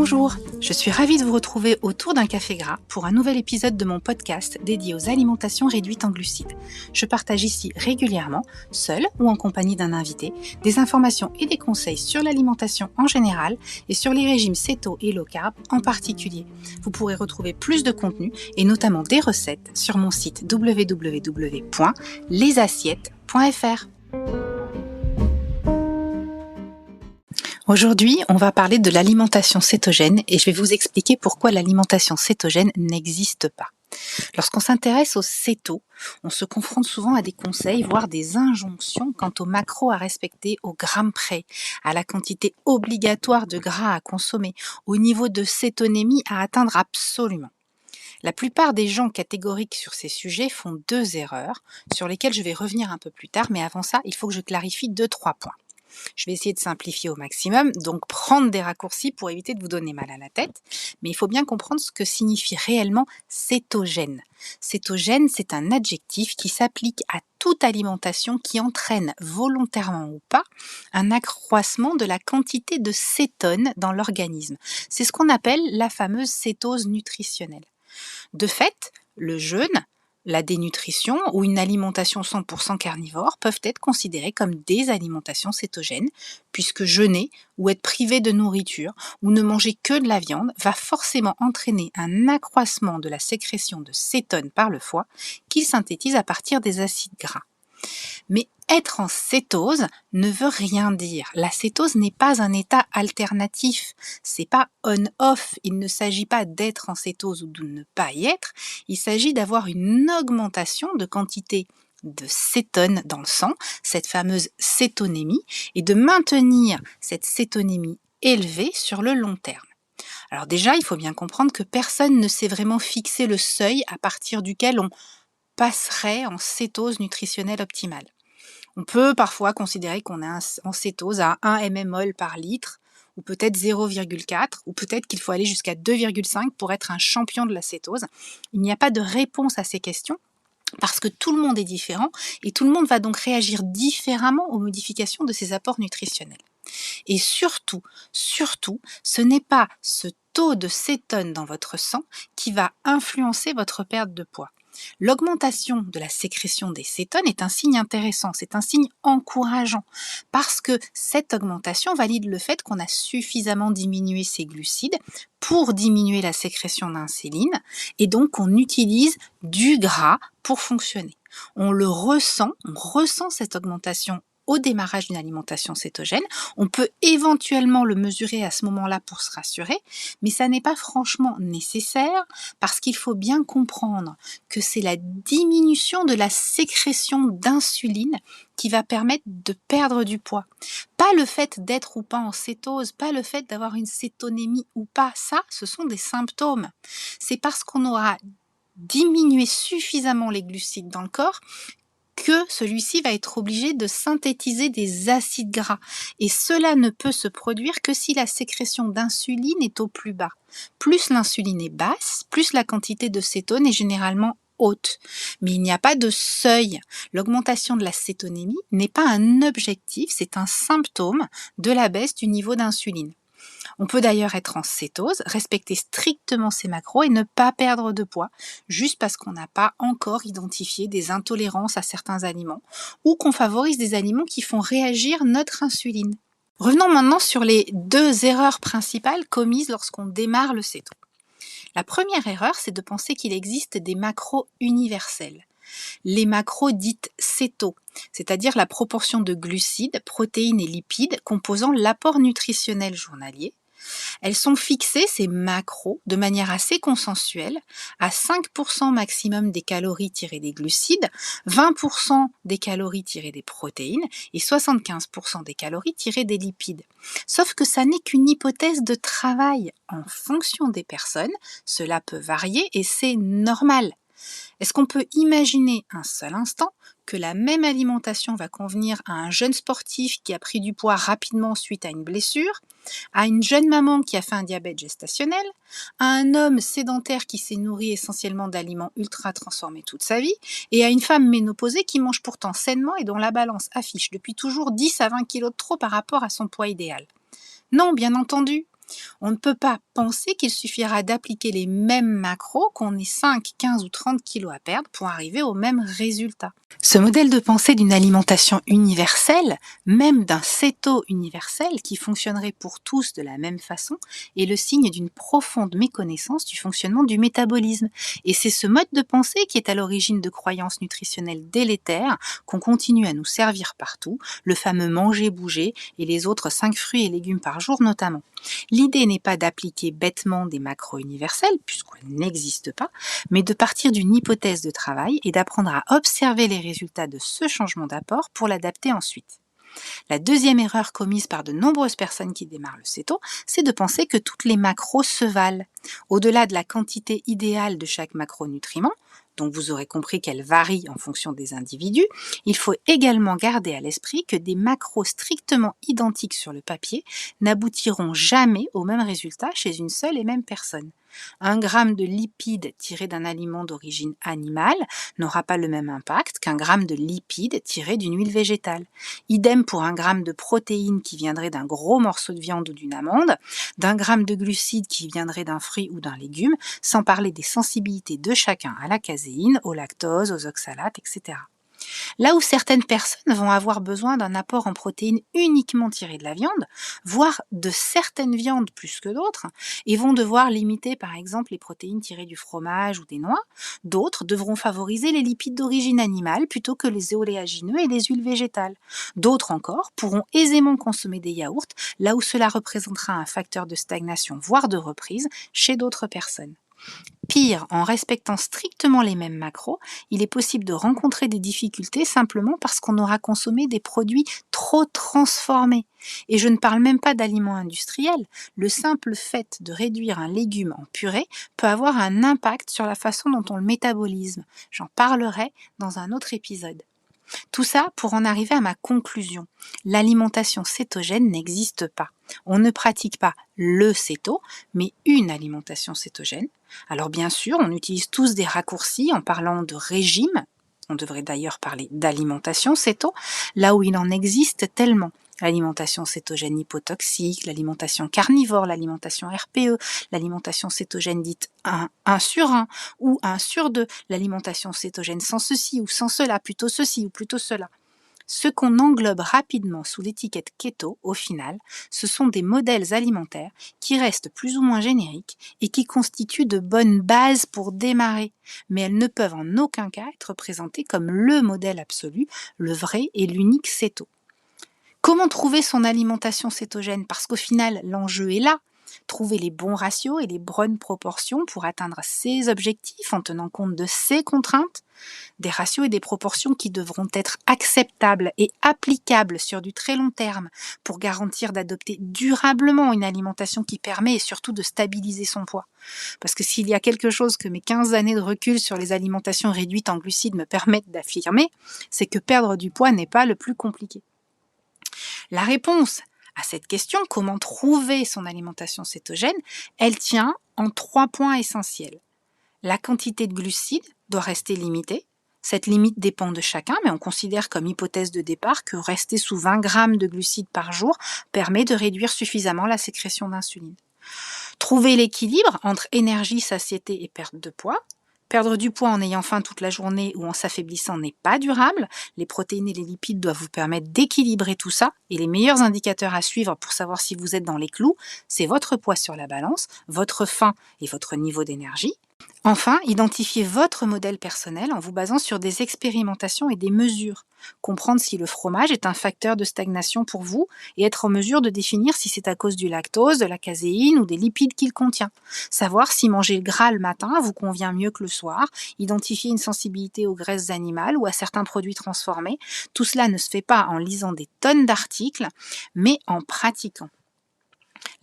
Bonjour, je suis ravie de vous retrouver autour d'un café gras pour un nouvel épisode de mon podcast dédié aux alimentations réduites en glucides. Je partage ici régulièrement, seule ou en compagnie d'un invité, des informations et des conseils sur l'alimentation en général et sur les régimes céto et low carb en particulier. Vous pourrez retrouver plus de contenu et notamment des recettes sur mon site www.lesassiettes.fr. Aujourd'hui, on va parler de l'alimentation cétogène et je vais vous expliquer pourquoi l'alimentation cétogène n'existe pas. Lorsqu'on s'intéresse au céto, on se confronte souvent à des conseils, voire des injonctions quant aux macros à respecter au gramme près, à la quantité obligatoire de gras à consommer, au niveau de cétonémie à atteindre absolument. La plupart des gens catégoriques sur ces sujets font deux erreurs, sur lesquelles je vais revenir un peu plus tard, mais avant ça, il faut que je clarifie 2-3 points. Je vais essayer de simplifier au maximum, donc prendre des raccourcis pour éviter de vous donner mal à la tête, mais il faut bien comprendre ce que signifie réellement cétogène. Cétogène, c'est un adjectif qui s'applique à toute alimentation qui entraîne, volontairement ou pas, un accroissement de la quantité de cétone dans l'organisme. C'est ce qu'on appelle la fameuse cétose nutritionnelle. De fait, le jeûne, la dénutrition ou une alimentation 100% carnivore peuvent être considérées comme des alimentations cétogènes, puisque jeûner ou être privé de nourriture ou ne manger que de la viande va forcément entraîner un accroissement de la sécrétion de cétone par le foie qu'il synthétise à partir des acides gras. Mais être en cétose ne veut rien dire. La cétose n'est pas un état alternatif. C'est pas on-off. Il ne s'agit pas d'être en cétose ou de ne pas y être. Il s'agit d'avoir une augmentation de quantité de cétone dans le sang, cette fameuse cétonémie, et de maintenir cette cétonémie élevée sur le long terme. Alors déjà, il faut bien comprendre que personne ne sait vraiment fixer le seuil à partir duquel on passerait en cétose nutritionnelle optimale. On peut parfois considérer qu'on est en cétose à 1 mmol par litre, ou peut-être 0,4, ou peut-être qu'il faut aller jusqu'à 2,5 pour être un champion de la cétose. Il n'y a pas de réponse à ces questions, parce que tout le monde est différent, et tout le monde va donc réagir différemment aux modifications de ses apports nutritionnels. Et surtout, ce n'est pas ce taux de cétone dans votre sang qui va influencer votre perte de poids. L'augmentation de la sécrétion des cétones est un signe intéressant, c'est un signe encourageant, parce que cette augmentation valide le fait qu'on a suffisamment diminué ses glucides pour diminuer la sécrétion d'insuline, et donc on utilise du gras pour fonctionner. On ressent cette augmentation au démarrage d'une alimentation cétogène. On peut éventuellement le mesurer à ce moment-là pour se rassurer, mais ça n'est pas franchement nécessaire parce qu'il faut bien comprendre que c'est la diminution de la sécrétion d'insuline qui va permettre de perdre du poids. Pas le fait d'être ou pas en cétose, pas le fait d'avoir une cétonémie ou pas, ça, ce sont des symptômes. C'est parce qu'on aura diminué suffisamment les glucides dans le corps que celui-ci va être obligé de synthétiser des acides gras. Et cela ne peut se produire que si la sécrétion d'insuline est au plus bas. Plus l'insuline est basse, plus la quantité de cétone est généralement haute. Mais il n'y a pas de seuil. L'augmentation de la cétonémie n'est pas un objectif, c'est un symptôme de la baisse du niveau d'insuline. On peut d'ailleurs être en cétose, respecter strictement ses macros et ne pas perdre de poids, juste parce qu'on n'a pas encore identifié des intolérances à certains aliments ou qu'on favorise des aliments qui font réagir notre insuline. Revenons maintenant sur les deux erreurs principales commises lorsqu'on démarre le céto. La première erreur, c'est de penser qu'il existe des macros universels. Les macros dites céto, c'est-à-dire la proportion de glucides, protéines et lipides composant l'apport nutritionnel journalier. Elles sont fixées, ces macros, de manière assez consensuelle, à 5% maximum des calories tirées des glucides, 20% des calories tirées des protéines et 75% des calories tirées des lipides. Sauf que ça n'est qu'une hypothèse de travail. En fonction des personnes, cela peut varier et c'est normal. Est-ce qu'on peut imaginer un seul instant que la même alimentation va convenir à un jeune sportif qui a pris du poids rapidement suite à une blessure, à une jeune maman qui a fait un diabète gestationnel, à un homme sédentaire qui s'est nourri essentiellement d'aliments ultra transformés toute sa vie, et à une femme ménopausée qui mange pourtant sainement et dont la balance affiche depuis toujours 10 à 20 kilos de trop par rapport à son poids idéal? Non, bien entendu. On ne peut pas penser qu'il suffira d'appliquer les mêmes macros qu'on ait 5, 15 ou 30 kilos à perdre pour arriver au même résultat. Ce modèle de pensée d'une alimentation universelle, même d'un céto universel qui fonctionnerait pour tous de la même façon, est le signe d'une profonde méconnaissance du fonctionnement du métabolisme. Et c'est ce mode de pensée qui est à l'origine de croyances nutritionnelles délétères qu'on continue à nous servir partout, le fameux manger-bouger et les autres 5 fruits et légumes par jour notamment. L'idée n'est pas d'appliquer bêtement des macros universels, puisqu'elles n'existent pas, mais de partir d'une hypothèse de travail et d'apprendre à observer les résultats de ce changement d'apport pour l'adapter ensuite. La deuxième erreur commise par de nombreuses personnes qui démarrent le céto, c'est de penser que toutes les macros se valent. Au-delà de la quantité idéale de chaque macronutriment, donc vous aurez compris qu'elle varie en fonction des individus, il faut également garder à l'esprit que des macros strictement identiques sur le papier n'aboutiront jamais au même résultat chez une seule et même personne. 1 gramme de lipides tiré d'un aliment d'origine animale n'aura pas le même impact qu'un gramme de lipides tiré d'une huile végétale. Idem pour 1 gramme de protéines qui viendrait d'un gros morceau de viande ou d'une amande, d'1 gramme de glucides qui viendrait d'un fruit ou d'un légume, sans parler des sensibilités de chacun à la caséine, au lactose, aux oxalates, etc. Là où certaines personnes vont avoir besoin d'un apport en protéines uniquement tiré de la viande, voire de certaines viandes plus que d'autres, et vont devoir limiter par exemple les protéines tirées du fromage ou des noix, d'autres devront favoriser les lipides d'origine animale plutôt que les oléagineux et les huiles végétales. D'autres encore pourront aisément consommer des yaourts, là où cela représentera un facteur de stagnation, voire de reprise, chez d'autres personnes. Pire, en respectant strictement les mêmes macros, il est possible de rencontrer des difficultés simplement parce qu'on aura consommé des produits trop transformés. Et je ne parle même pas d'aliments industriels. Le simple fait de réduire un légume en purée peut avoir un impact sur la façon dont on le métabolise. J'en parlerai dans un autre épisode. Tout ça pour en arriver à ma conclusion. L'alimentation cétogène n'existe pas. On ne pratique pas le céto, mais une alimentation cétogène. Alors bien sûr, on utilise tous des raccourcis en parlant de régime. On devrait d'ailleurs parler d'alimentation céto, là où il en existe tellement. L'alimentation cétogène hypotoxique, l'alimentation carnivore, l'alimentation RPE, l'alimentation cétogène dite 1 sur 1 ou 1 sur 2, l'alimentation cétogène sans ceci ou sans cela, plutôt ceci ou plutôt cela. Ce qu'on englobe rapidement sous l'étiquette keto, au final, ce sont des modèles alimentaires qui restent plus ou moins génériques et qui constituent de bonnes bases pour démarrer, mais elles ne peuvent en aucun cas être présentées comme le modèle absolu, le vrai et l'unique céto. Comment trouver son alimentation cétogène? Parce qu'au final, l'enjeu est là. Trouver les bons ratios et les bonnes proportions pour atteindre ses objectifs en tenant compte de ses contraintes. Des ratios et des proportions qui devront être acceptables et applicables sur du très long terme pour garantir d'adopter durablement une alimentation qui permet et surtout de stabiliser son poids. Parce que s'il y a quelque chose que mes 15 années de recul sur les alimentations réduites en glucides me permettent d'affirmer, c'est que perdre du poids n'est pas le plus compliqué. La réponse à cette question, comment trouver son alimentation cétogène, elle tient en 3 points essentiels. La quantité de glucides doit rester limitée. Cette limite dépend de chacun, mais on considère comme hypothèse de départ que rester sous 20 grammes de glucides par jour permet de réduire suffisamment la sécrétion d'insuline. Trouver l'équilibre entre énergie, satiété et perte de poids. Perdre du poids en ayant faim toute la journée ou en s'affaiblissant n'est pas durable. Les protéines et les lipides doivent vous permettre d'équilibrer tout ça. Et les meilleurs indicateurs à suivre pour savoir si vous êtes dans les clous, c'est votre poids sur la balance, votre faim et votre niveau d'énergie. Enfin, identifiez votre modèle personnel en vous basant sur des expérimentations et des mesures. Comprendre si le fromage est un facteur de stagnation pour vous et être en mesure de définir si c'est à cause du lactose, de la caséine ou des lipides qu'il contient. Savoir si manger le gras le matin vous convient mieux que le soir. Identifier une sensibilité aux graisses animales ou à certains produits transformés. Tout cela ne se fait pas en lisant des tonnes d'articles, mais en pratiquant.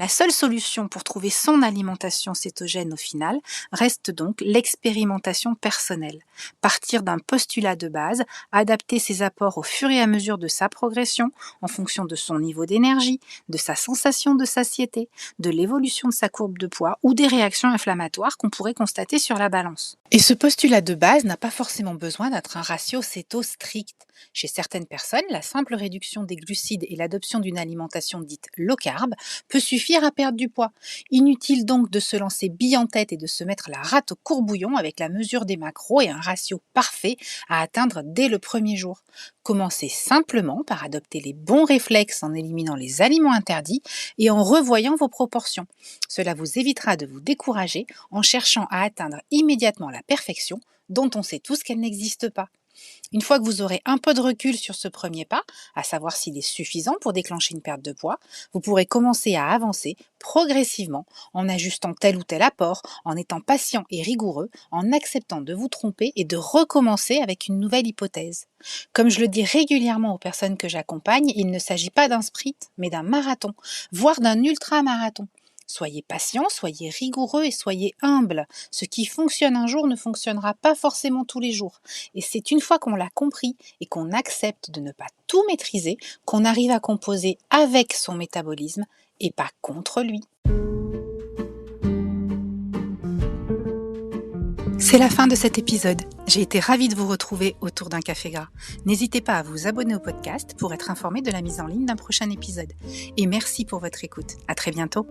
La seule solution pour trouver son alimentation cétogène au final reste donc l'expérimentation personnelle. Partir d'un postulat de base, adapter ses apports au fur et à mesure de sa progression, en fonction de son niveau d'énergie, de sa sensation de satiété, de l'évolution de sa courbe de poids ou des réactions inflammatoires qu'on pourrait constater sur la balance. Et ce postulat de base n'a pas forcément besoin d'être un ratio céto strict. Chez certaines personnes, la simple réduction des glucides et l'adoption d'une alimentation dite low carb peut suffire suffire à perdre du poids. Inutile donc de se lancer bille en tête et de se mettre la rate au courbouillon avec la mesure des macros et un ratio parfait à atteindre dès le premier jour. Commencez simplement par adopter les bons réflexes en éliminant les aliments interdits et en revoyant vos proportions. Cela vous évitera de vous décourager en cherchant à atteindre immédiatement la perfection dont on sait tous qu'elle n'existe pas. Une fois que vous aurez un peu de recul sur ce premier pas, à savoir s'il est suffisant pour déclencher une perte de poids, vous pourrez commencer à avancer progressivement en ajustant tel ou tel apport, en étant patient et rigoureux, en acceptant de vous tromper et de recommencer avec une nouvelle hypothèse. Comme je le dis régulièrement aux personnes que j'accompagne, il ne s'agit pas d'un sprint, mais d'un marathon, voire d'un ultra-marathon. Soyez patient, soyez rigoureux et soyez humble. Ce qui fonctionne un jour ne fonctionnera pas forcément tous les jours. Et c'est une fois qu'on l'a compris et qu'on accepte de ne pas tout maîtriser qu'on arrive à composer avec son métabolisme et pas contre lui. C'est la fin de cet épisode. J'ai été ravie de vous retrouver autour d'un café gras. N'hésitez pas à vous abonner au podcast pour être informé de la mise en ligne d'un prochain épisode. Et merci pour votre écoute. À très bientôt.